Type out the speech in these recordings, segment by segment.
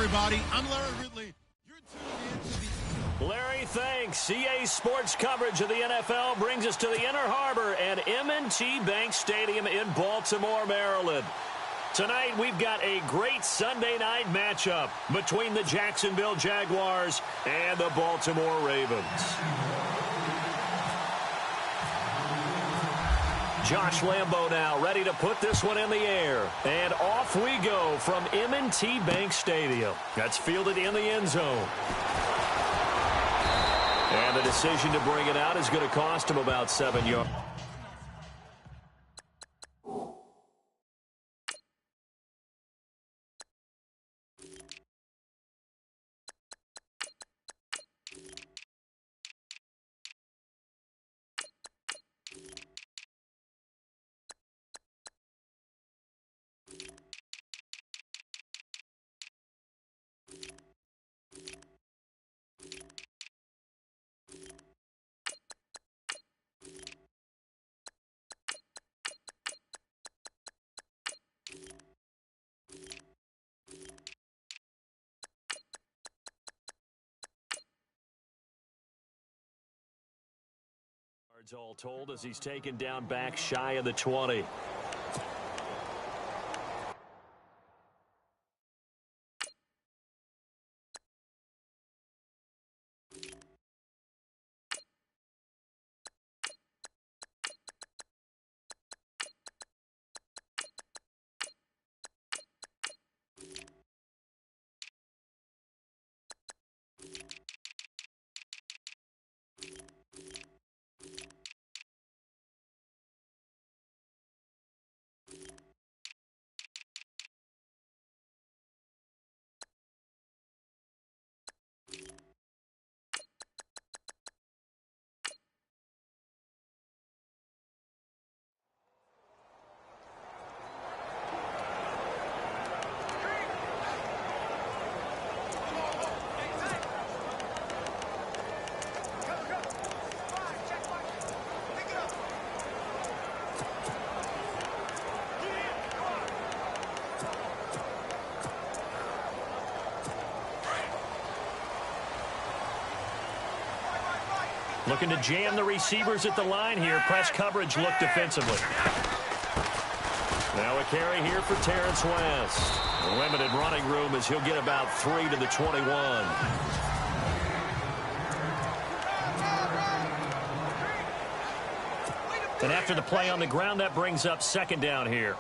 everybody. I'm Larry Ridley. You're tuned in to the... Larry, thanks. CA Sports coverage of the NFL brings us to the Inner Harbor at M&T Bank Stadium in Baltimore, Maryland. Tonight, we've got a great Sunday night matchup between the Jacksonville Jaguars and the Baltimore Ravens. Josh Lambo now ready to put this one in the air. And off we go from M&T Bank Stadium. That's fielded in the end zone. And the decision to bring it out is going to cost him about 7 yards. All told as he's taken down back shy of the 20. Looking to jam the receivers at the line here. Press coverage look defensively. Now a carry here for Terrence West. Limited running room as he'll get about 3 to the 21. And after the play on the ground, that brings up second down here.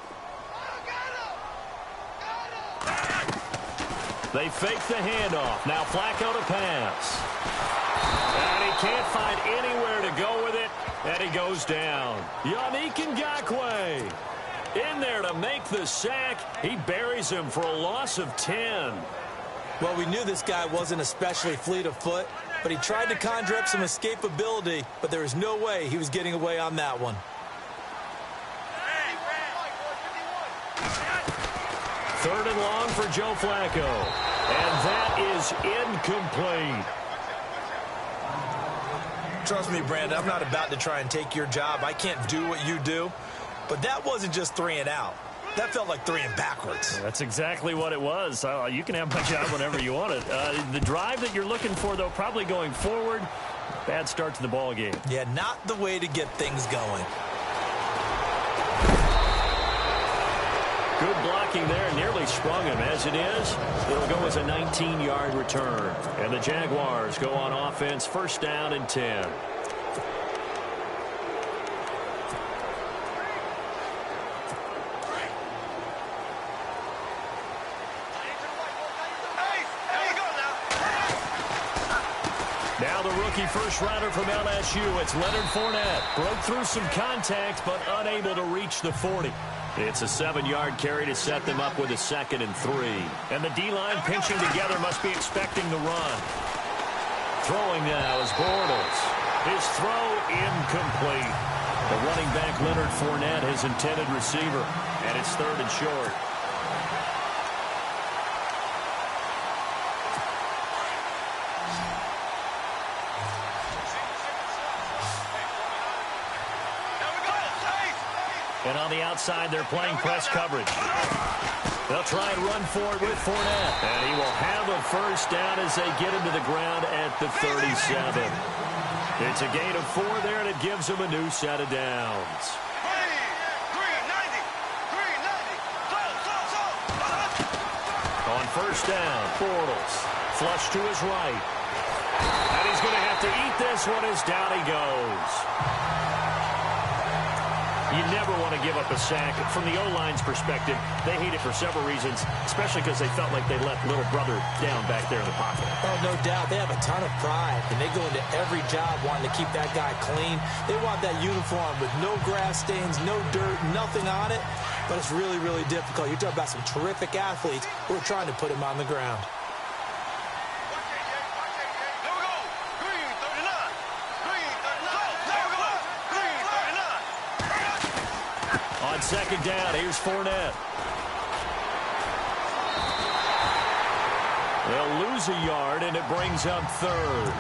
They fake the handoff. Now Flacco to pass. And he can't find anywhere to go with it, and he goes down. Yannick Ngakoue in there to make the sack. He buries him for a loss of 10. Well, we knew this guy wasn't especially fleet of foot, but he tried to conjure up some escapability, but there was no way he was getting away on that one. Third and long for Joe Flacco, and that is incomplete. Trust me, Brandon, I'm not about to try and take your job. I can't do what you do. But that wasn't just 3 and out. That felt like 3 and backwards. Yeah, that's exactly what it was. You can have my job whenever you want it. The drive that you're looking for, though, probably going forward. Bad start to the ball game. Yeah, not the way to get things going. Good blocking there. Nearly sprung him. As it is, it'll go as a 19-yard return. And the Jaguars go on offense, first down and 10. Now the rookie first-rounder from LSU. It's Leonard Fournette. Broke through some contact, but unable to reach the 40. It's a 7-yard carry to set them up with a 2nd and 3. And the D-line pinching together must be expecting the run. Throwing now is Bortles. His throw incomplete. The running back Leonard Fournette, his intended receiver. And it's 3rd and short. And on the outside, they're playing press coverage. They'll try and run for it with Fournette. And he will have a first down as they get him to the ground at the 37. It's a gain of 4 there, and it gives them a new set of downs. On first down, Bortles. Flush to his right. And he's going to have to eat this one as down he goes. You never want to give up a sack. From the O-line's perspective, they hate it for several reasons, especially because they felt like they left little brother down back there in the pocket. Oh, no doubt. They have a ton of pride, and they go into every job wanting to keep that guy clean. They want that uniform with no grass stains, no dirt, nothing on it. But it's really, really difficult. You're talking about some terrific athletes who are trying to put him on the ground. On second down, here's Fournette. They'll lose a yard, and it brings up third.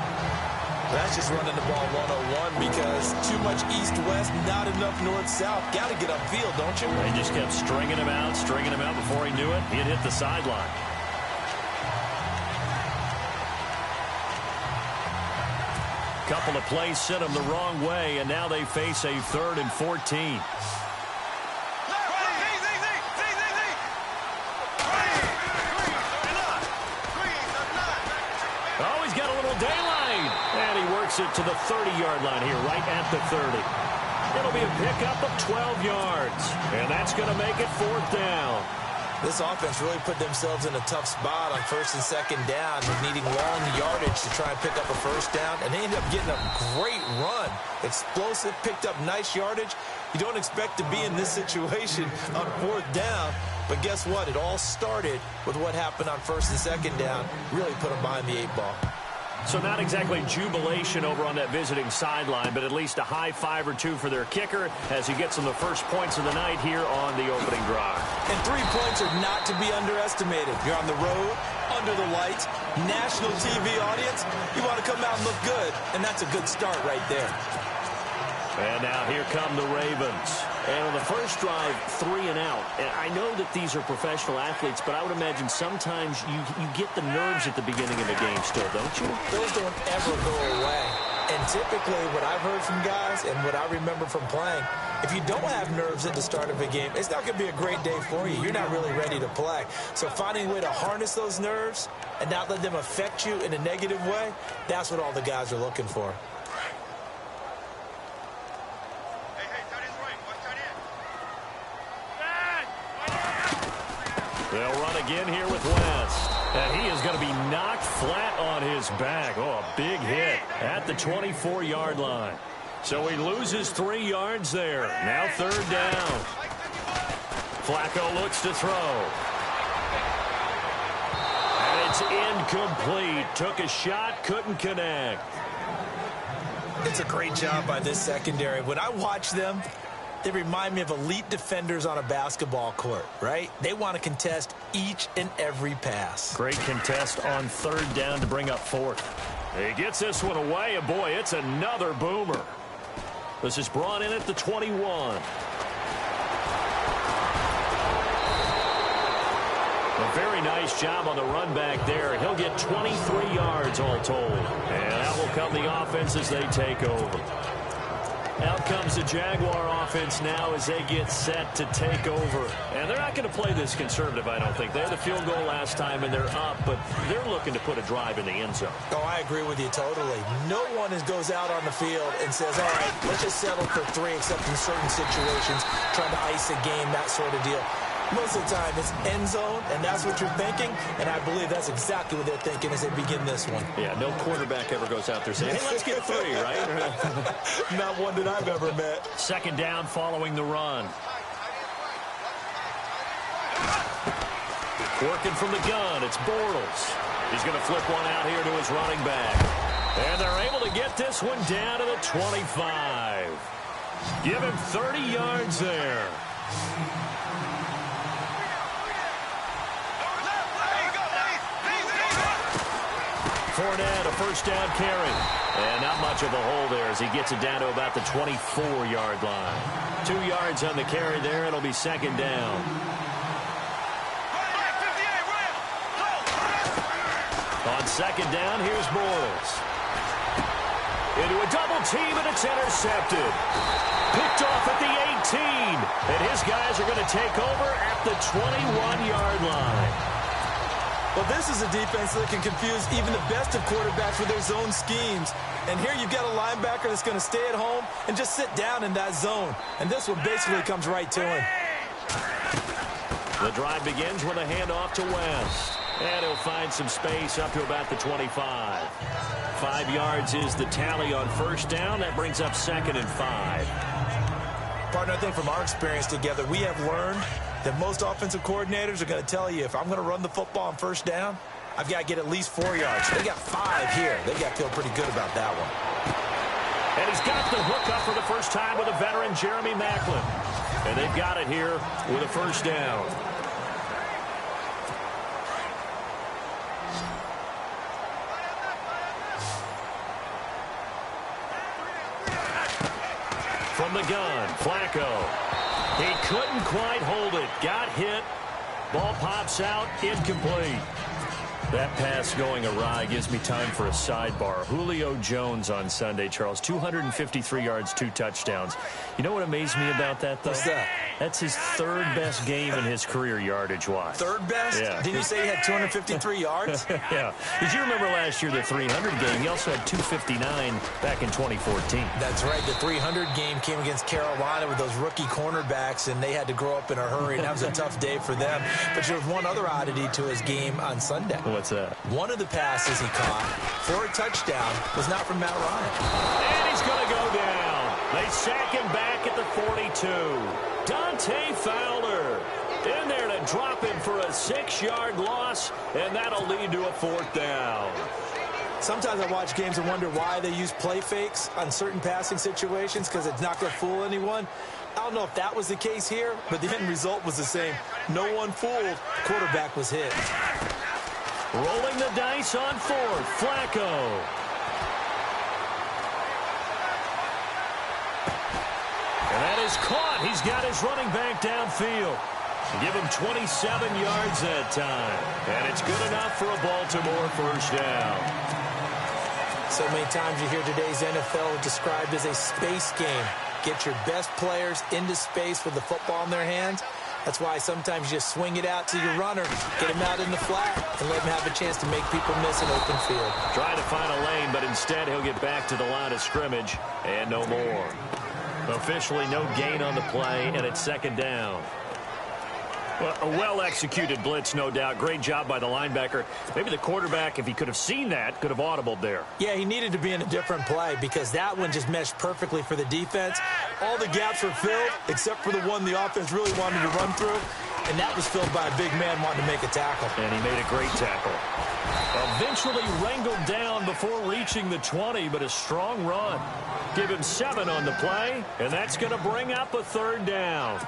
That's just running the ball 101 because too much east-west, not enough north-south. Got to get upfield, don't you? They just kept stringing him out before he knew it. He had hit the sideline. Couple of plays sent him the wrong way, and now they face a 3rd and 14. Oh, he's got a little daylight. And he works it to the 30-yard line here, right at the 30. It'll be a pickup of 12 yards. And that's going to make it 4th down. This offense really put themselves in a tough spot on 1st and 2nd down, needing long yardage to try and pick up a first down, and they ended up getting a great run. Explosive, picked up nice yardage. You don't expect to be in this situation on 4th down, but guess what? It all started with what happened on 1st and 2nd down. Really put them behind the 8 ball. So not exactly jubilation over on that visiting sideline, but at least a high 5 or 2 for their kicker as he gets them the first points of the night here on the opening drive. And 3 points are not to be underestimated. You're on the road, under the lights, national TV audience. You want to come out and look good, and that's a good start right there. And now here come the Ravens. And on the first drive, 3 and out. And I know that these are professional athletes, but I would imagine sometimes you get the nerves at the beginning of a game still, don't you? Those don't ever go away. And typically what I've heard from guys and what I remember from playing, if you don't have nerves at the start of a game, it's not going to be a great day for you. You're not really ready to play. So finding a way to harness those nerves and not let them affect you in a negative way, that's what all the guys are looking for. They'll run again here with West. And he is going to be knocked flat on his back. Oh, a big hit at the 24-yard line. So he loses 3 yards there. Now 3rd down. Flacco looks to throw. And it's incomplete. Took a shot, couldn't connect. It's a great job by this secondary. When I watch them, they remind me of elite defenders on a basketball court, right? They want to contest each and every pass. Great contest on 3rd down to bring up 4th. He gets this one away, and boy, it's another boomer. This is brought in at the 21. A very nice job on the run back there. He'll get 23 yards all told. And that will come the offense as they take over. Out comes the Jaguar offense now as they get set to take over. And they're not going to play this conservative, I don't think. They had the field goal last time, and they're up, but they're looking to put a drive in the end zone. Oh, I agree with you totally. No one goes out on the field and says, all right, let's just settle for 3, except in certain situations, trying to ice a game, that sort of deal. Most of the time, it's end zone, and that's what you're thinking, and I believe that's exactly what they're thinking as they begin this one. Yeah, no quarterback ever goes out there saying, hey, let's get 3, right? Not one that I've ever met. 2nd down following the run. Working from the gun, it's Bortles. He's going to flip one out here to his running back. And they're able to get this one down to the 25. Give him 30 yards there. Fournette, a first down carry. And not much of a hole there as he gets it down to about the 24-yard line. 2 yards on the carry there. It'll be second down. On second down, here's Morris. Into a double team, and it's intercepted. Picked off at the 18. And his guys are going to take over at the 21-yard line. Well, this is a defense that can confuse even the best of quarterbacks with their zone schemes. And here you've got a linebacker that's going to stay at home and just sit down in that zone. And this one basically comes right to him. The drive begins with a handoff to West. And he'll find some space up to about the 25. 5 yards is the tally on first down. That brings up 2nd and 5. Partner, I think from our experience together, we have learned that most offensive coordinators are going to tell you, if I'm going to run the football on first down, I've got to get at least 4 yards. They got 5 here. They got to feel pretty good about that one. And he's got the hook up for the first time with a veteran, Jeremy Maclin. And they've got it here with a first down. From the gun, Flacco. He couldn't quite hold it. Got hit. Ball pops out. Incomplete. That pass going awry gives me time for a sidebar. Julio Jones on Sunday, Charles. 253 yards, 2 touchdowns. You know what amazed me about that, though? What's that? That's his 3rd best game in his career yardage-wise. 3rd best? Yeah. Didn't you say he had 253 yards? Yeah. Did you remember last year, the 300 game? He also had 259 back in 2014. That's right. The 300 game came against Carolina with those rookie cornerbacks, and they had to grow up in a hurry, and that was a tough day for them. But there was one other oddity to his game on Sunday. What's that? One of the passes he caught for a touchdown was not from Matt Ryan. And he's going to go down. They sack him back at the 42. Dante Fowler in there to drop him for a 6-yard loss, and that'll lead to a 4th down. Sometimes I watch games and wonder why they use play fakes on certain passing situations, because it's not going to fool anyone. I don't know if that was the case here, but the end result was the same. No one fooled. The quarterback was hit. Rolling the dice on 4th, Flacco. And that is caught. He's got his running back downfield. Give him 27 yards that time. And it's good enough for a Baltimore first down. So many times you hear today's NFL described as a space game. Get your best players into space with the football in their hands. That's why sometimes you just swing it out to your runner, get him out in the flat, and let him have a chance to make people miss an open field. Trying to find a lane, but instead he'll get back to the line of scrimmage, and no more. Officially no gain on the play, and it's 2nd down. Well, a well-executed blitz, no doubt. Great job by the linebacker. Maybe the quarterback, if he could have seen that, could have audibled there. Yeah, he needed to be in a different play because that one just meshed perfectly for the defense. All the gaps were filled except for the one the offense really wanted to run through, and that was filled by a big man wanting to make a tackle. And he made a great tackle. Eventually wrangled down before reaching the 20, but a strong run. Give him 7 on the play, and that's going to bring up a 3rd down.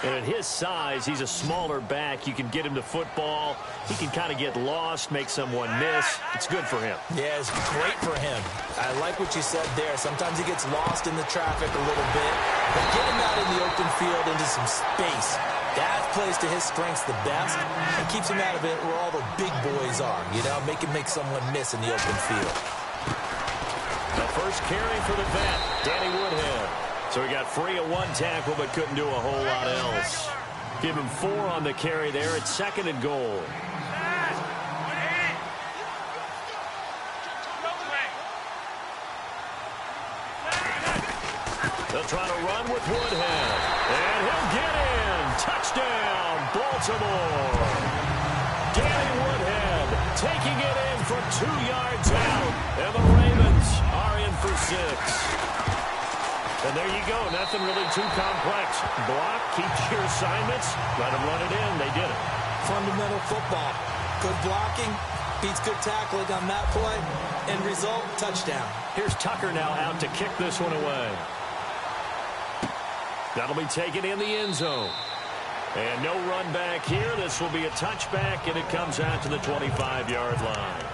And at his size, he's a smaller back. You can get him to football. He can kind of get lost, make someone miss. It's good for him. Yeah, it's great for him. I like what you said there. Sometimes he gets lost in the traffic a little bit. But get him out in the open field into some space. That plays to his strengths the best and keeps him out of it where all the big boys are. You know, make someone miss in the open field. The first carry for the vet, Danny Woodhead. So he got free of 1 tackle, but couldn't do a whole lot else. Give him 4 on the carry there. It's 2nd and goal. They'll try to run with Woodhead. And he'll get in. Touchdown, Baltimore. Danny Woodhead taking it in from 2 yards out. And the Ravens are in for 6. And there you go. Nothing really too complex. Block, keep your assignments, let them run it in. They did it. Fundamental football. Good blocking, beats good tackling on that play. End result, touchdown. Here's Tucker now out to kick this one away. That'll be taken in the end zone. And no run back here. This will be a touchback, and it comes out to the 25-yard line.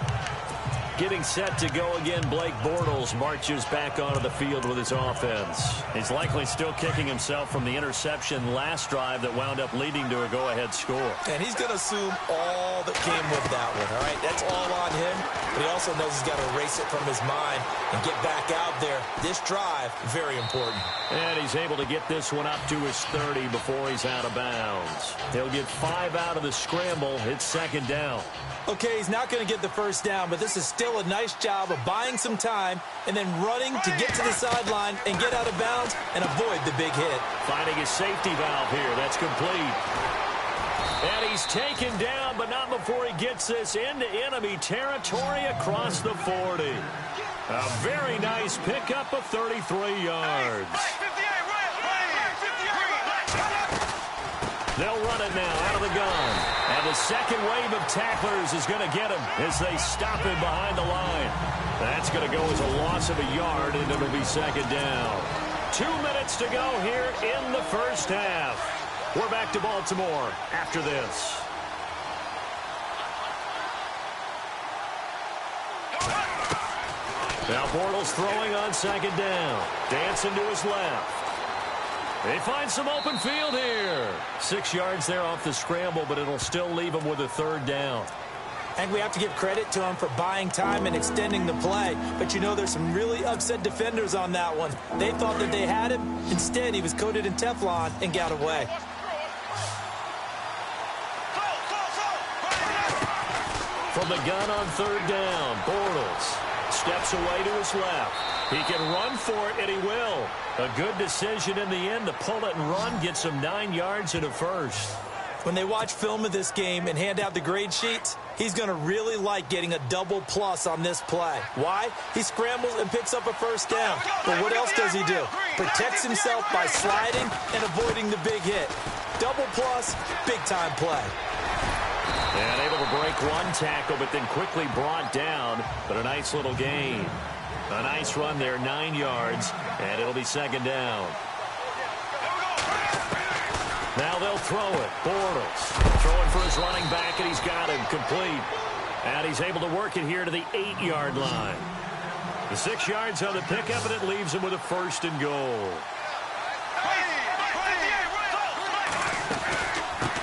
Getting set to go again, Blake Bortles marches back onto the field with his offense. He's likely still kicking himself from the interception last drive that wound up leading to a go-ahead score. And he's going to assume all that came with that one, all right? That's all on him, but he also knows he's got to erase it from his mind and get back out there. This drive, very important. And he's able to get this one up to his 30 before he's out of bounds. He'll get 5 out of the scramble. It's second down. Okay, he's not going to get the first down, but this is still a nice job of buying some time and then running to get to the sideline and get out of bounds and avoid the big hit. Finding his safety valve here. That's complete. And he's taken down, but not before he gets this into enemy territory across the 40. A very nice pickup of 33 yards. They'll run it now out of the gun. And the second wave of tacklers is going to get him as they stop him behind the line. That's going to go as a loss of a yard, and it'll be second down. 2 minutes to go here in the first half. We're back to Baltimore after this. Now Bortles throwing on second down. Dancing to his left. They find some open field here. 6 yards there off the scramble, but it'll still leave them with a third down. And we have to give credit to him for buying time and extending the play. But, you know, there's some really upset defenders on that one. They thought that they had him. Instead, he was coated in Teflon and got away. From the gun on third down, Bortles steps away to his left. He can run for it, and he will. A good decision in the end to pull it and run, get some 9 yards and a first. When they watch film of this game and hand out the grade sheets, he's going to really like getting a double plus on this play. Why? He scrambles and picks up a first down. But what else does he do? Protects himself by sliding and avoiding the big hit. Double plus, big-time play. And able to break one tackle, but then quickly brought down. But a nice little gain. A nice run there, 9 yards, and it'll be second down. Now they'll throw it. Bortles throwing for his running back, and he's got him complete. And he's able to work it here to the 8-yard line. The 6 yards on the pickup, and it leaves him with a first and goal.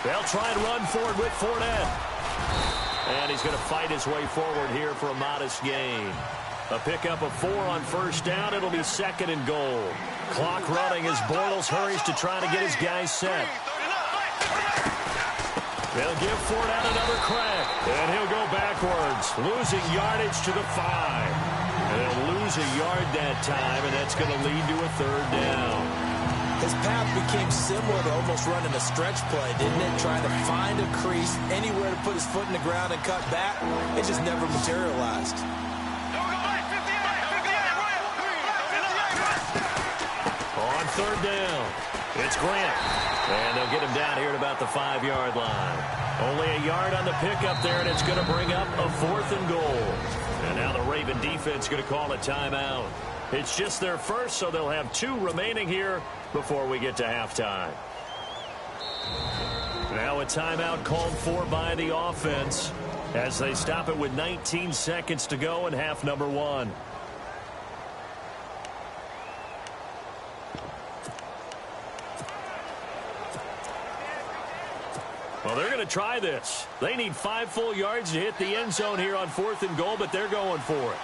They'll try and run forward with Fournette. And he's going to fight his way forward here for a modest gain. A pickup of 4 on first down. It'll be second and goal. Clock running as Bortles hurries to try to get his guys set. They'll give Fournette another crack. And he'll go backwards, losing yardage to the 5. And they'll lose a yard that time, and that's going to lead to a third down. His path became similar to almost running a stretch play, didn't it? Trying to find a crease, anywhere to put his foot in the ground and cut back. It just never materialized. On third down, it's Grant. And they'll get him down here at about the 5-yard line. Only a yard on the pickup there, and it's going to bring up a 4th and goal. And now the Raven defense is going to call a timeout. It's just their first, so they'll have 2 remaining here before we get to halftime. Now a timeout called for by the offense as they stop it with 19 seconds to go in half number 1. Well, they're going to try this. They need 5 full yards to hit the end zone here on 4th and goal, but they're going for it.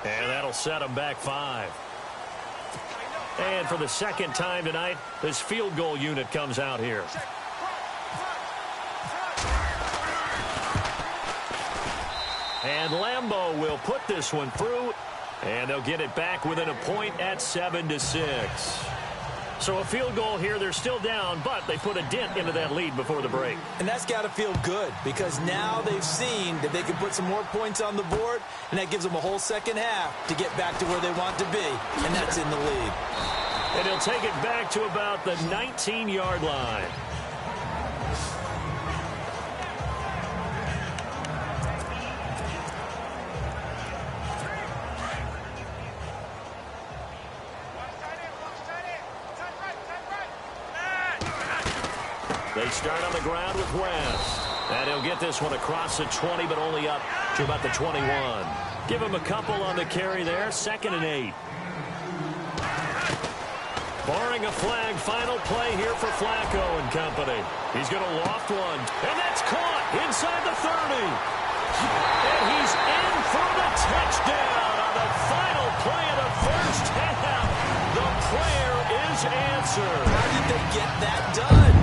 And that'll set them back 5. And for the second time tonight, this field goal unit comes out here. And Lambeau will put this one through, and they'll get it back within a point at 7-6. So a field goal here. They're still down, but they put a dent into that lead before the break. And that's got to feel good because now they've seen that they can put some more points on the board, and that gives them a whole second half to get back to where they want to be, and that's in the lead. And he'll take it back to about the 19-yard line. They start on the ground with West. And he'll get this one across the 20, but only up to about the 21. Give him a couple on the carry there. 2nd and 8. Barring a flag, final play here for Flacco and company. He's going to loft one. And that's caught inside the 30. And he's in for the touchdown on the final play of the first half. The prayer is answered. How did they get that done?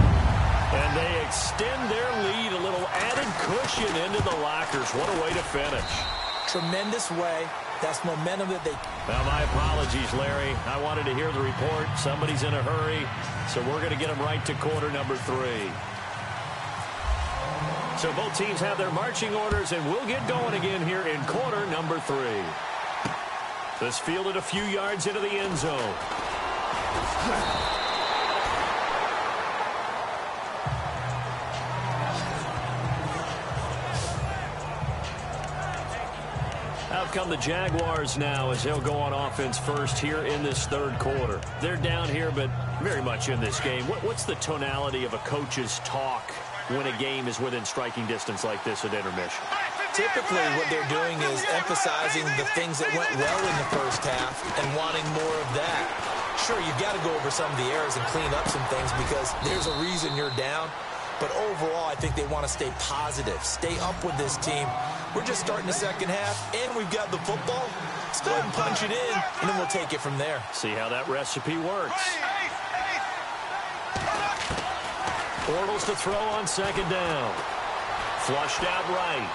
And they extend their lead, a little added cushion into the lockers. What a way to finish. Tremendous way. That's momentum that they... Well, my apologies, Larry. I wanted to hear the report. Somebody's in a hurry, so we're going to get them right to quarter number 3. So both teams have their marching orders, and we'll get going again here in quarter number 3. This fielded a few yards into the end zone. Out come the Jaguars now as they'll go on offense first here in this third quarter. They're down here, but very much in this game. What's the tonality of a coach's talk when a game is within striking distance like this at intermission? Typically, what they're doing is emphasizing the things that went well in the first half and wanting more of that. Sure, you've got to go over some of the errors and clean up some things because there's a reason you're down. But overall, I think they want to stay positive, stay up with this team. We're just starting the second half, and we've got the football. Let's go ahead and punch it in, and then we'll take it from there. See how that recipe works. Bortles to throw on 2nd down. Flushed out right.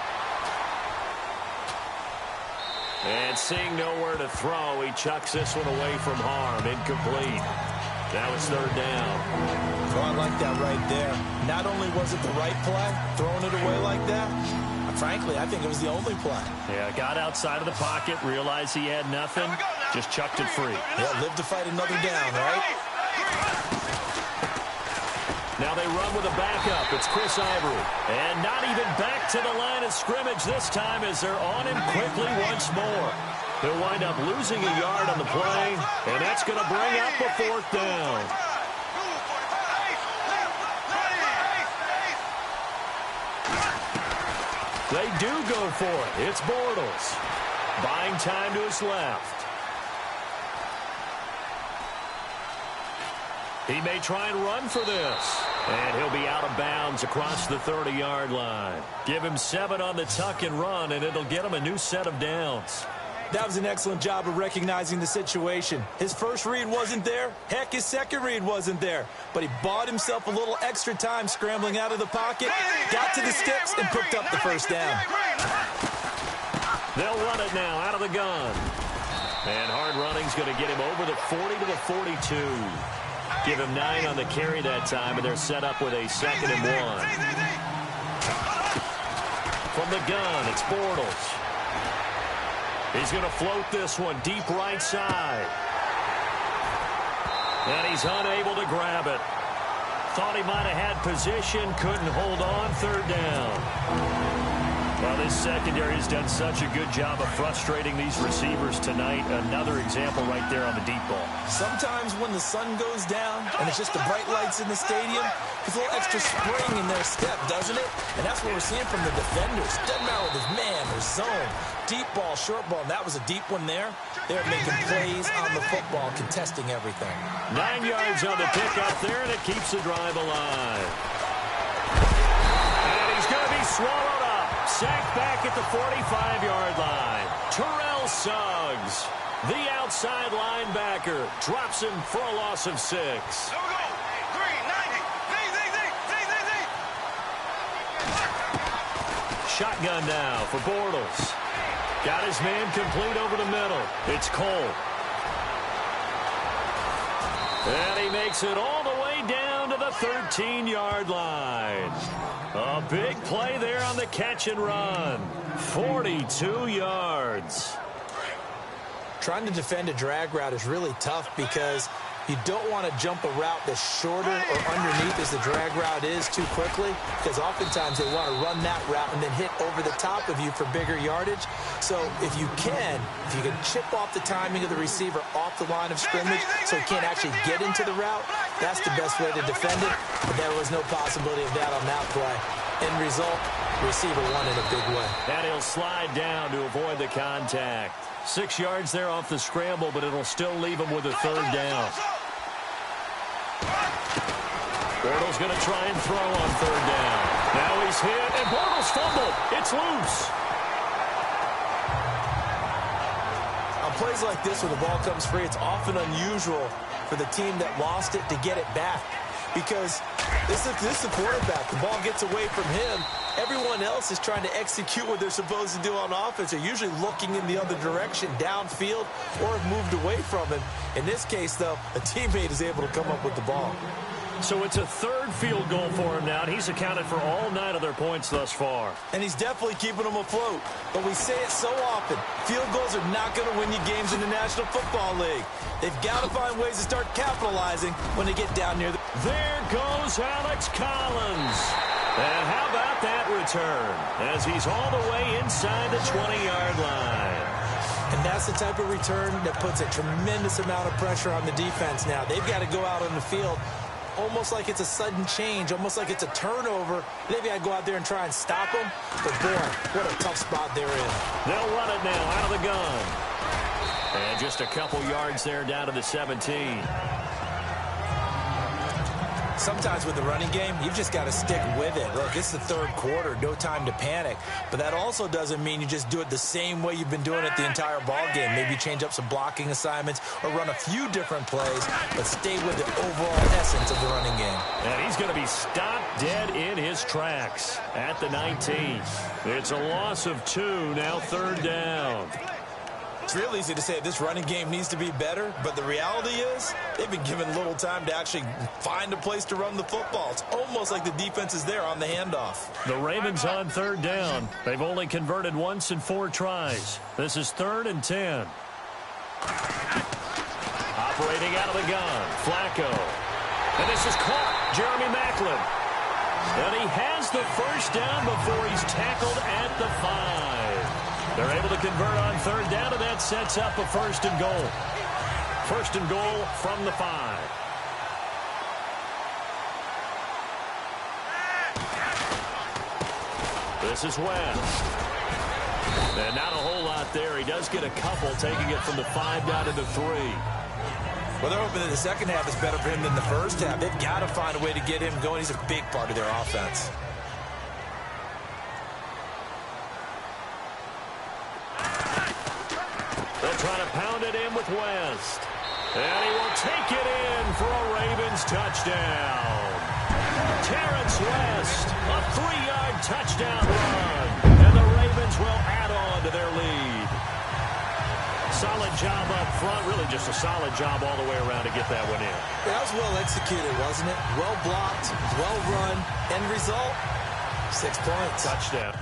And seeing nowhere to throw, he chucks this one away from harm. Incomplete. Now it's 3rd down. Oh, I like that right there. Not only was it the right play, throwing it away like that, frankly, I think it was the only play. Yeah, got outside of the pocket, realized he had nothing, just chucked it free. Yeah, live to fight another down, right? Now they run with a backup. It's Chris Ivory. And not even back to the line of scrimmage this time as they're on him quickly once more. He'll wind up losing a yard on the play, and that's going to bring up a 4th down. They do go for it. It's Bortles. Buying time to his left. He may try and run for this. And he'll be out of bounds across the 30-yard line. Give him 7 on the tuck and run, and it'll get him a new set of downs. That was an excellent job of recognizing the situation. His first read wasn't there. Heck, his second read wasn't there. But he bought himself a little extra time scrambling out of the pocket, got to the sticks, and picked up the 1st down. They'll run it now out of the gun. And hard running's going to get him over the 40 to the 42. Give him 9 on the carry that time, and they're set up with a 2nd and 1. From the gun, it's Bortles. He's going to float this one deep right side. And he's unable to grab it. Thought he might have had position, couldn't hold on, 3rd down. Well, this secondary has done such a good job of frustrating these receivers tonight. Another example right there on the deep ball. Sometimes when the sun goes down and it's just the bright lights in the stadium, there's a little extra spring in their step, doesn't it? And that's what we're seeing from the defenders. Doesn't matter with his man or zone. Deep ball, short ball, and that was a deep one there. They're making plays on the football, contesting everything. 9 yards on the pickup there, and it keeps the drive alive. And he's going to be swallowed up. Sacked back at the 45-yard line. Terrell Suggs, the outside linebacker, drops him for a loss of 6. Shotgun now for Bortles. Got his man complete over the middle. It's Cole. And he makes it all the way down to the 13-yard line. A big play there on the catch and run. 42 yards. Trying to defend a drag route is really tough because you don't want to jump a route that's shorter or underneath as the drag route is too quickly, because oftentimes they want to run that route and then hit over the top of you for bigger yardage. So if you can chip off the timing of the receiver off the line of scrimmage so he can't actually get into the route, that's the best way to defend it. But there was no possibility of that on that play. End result, receiver won in a big way. And he'll slide down to avoid the contact. 6 yards there off the scramble, but it'll still leave him with a third down. Bortles going to try and throw on third down. Now he's hit, and Bortles fumbled. It's loose. On plays like this, when the ball comes free, it's often unusual for the team that lost it to get it back, because this is the quarterback. The ball gets away from him. Everyone else is trying to execute what they're supposed to do on offense. They're usually looking in the other direction, downfield, or have moved away from him. In this case, though, a teammate is able to come up with the ball. So it's a third field goal for him now, and he's accounted for all 9 of their points thus far. And he's definitely keeping them afloat. But we say it so often, field goals are not going to win you games in the National Football League. They've got to find ways to start capitalizing when they get down near the... There goes Alex Collins. And how about that return as he's all the way inside the 20-yard line. And that's the type of return that puts a tremendous amount of pressure on the defense now. They've got to go out on the field almost like it's a sudden change, almost like it's a turnover. Maybe I'd go out there and try and stop them. But, boy, what a tough spot they're in. They'll run it now out of the gun. And just a couple yards there down to the 17. Sometimes with the running game, you've just got to stick with it. Look, it's the third quarter, no time to panic. But that also doesn't mean you just do it the same way you've been doing it the entire ball game. Maybe change up some blocking assignments or run a few different plays, but stay with the overall essence of the running game. And he's going to be stopped dead in his tracks at the 19. It's a loss of 2, now third down. It's real easy to say this running game needs to be better, but the reality is they've been given little time to actually find a place to run the football. It's almost like the defense is there on the handoff. The Ravens on third down. They've only converted once in 4 tries. This is 3rd and 10. Operating out of the gun, Flacco. And this is caught, Jeremy Maclin. And he has the first down before he's tackled at the 5. They're able to convert on third down, and that sets up a 1st and goal. 1st and goal from the 5. This is West. And not a whole lot there. He does get a couple, taking it from the 5 down to the 3. Well, they're hoping that the second half is better for him than the first half. They've got to find a way to get him going. He's a big part of their offense. They'll try to pound it in with West. And he will take it in for a Ravens touchdown. Terrence West, a 3-yard touchdown run. And the Ravens will add on to their lead. Solid job up front. Really just a solid job all the way around to get that one in. That was well executed, wasn't it? Well blocked, well run. End result, 6 points. Touchdown.